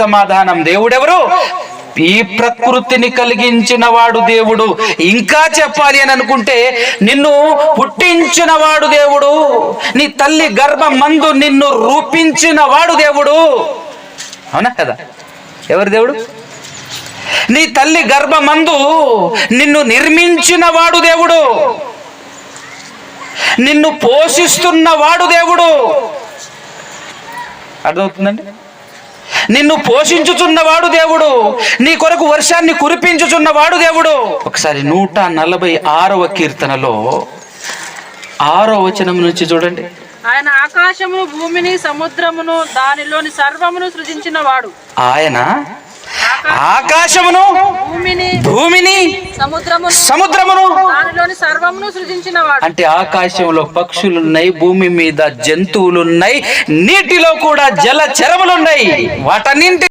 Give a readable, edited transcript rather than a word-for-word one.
సమాధానం. దేవుడెవరు? ఈ ప్రకృతిని కలిగించిన వాడు దేవుడు. ఇంకా చెప్పాలి అని అనుకుంటే, నిన్ను పుట్టించిన వాడు దేవుడు, నీ తల్లి గర్భమందు నిన్ను రూపించిన వాడు దేవుడు. అవునా కదా? ఎవరు దేవుడు? నీ తల్లి గర్భమందు నిన్ను నిర్మించిన వాడు దేవుడు, నిన్ను పోషిస్తున్న వాడు దేవుడు. అర్థమవుతుందండి? నిన్ను పోషించుచున్నవాడు దేవుడు, నీ కొరకు వర్షాన్ని కురిపించుచున్నవాడు దేవుడు. ఒకసారి 146వ కీర్తనలో 6వ వచనం నుంచి చూడండి. ఆయన ఆకాశమును భూమిని సముద్రమును దానిలోని సర్వమును సృజించిన వాడు. ఆయన ఆకాశమును భూమిని సముద్రమును దానిలోని సర్వమును సృజించిన వాడు. అంటే ఆకాశంలో పక్షులున్నాయి, భూమి మీద జంతువులున్నాయి, నీటిలో కూడా జలచరములున్నాయి. వాటన్నింటి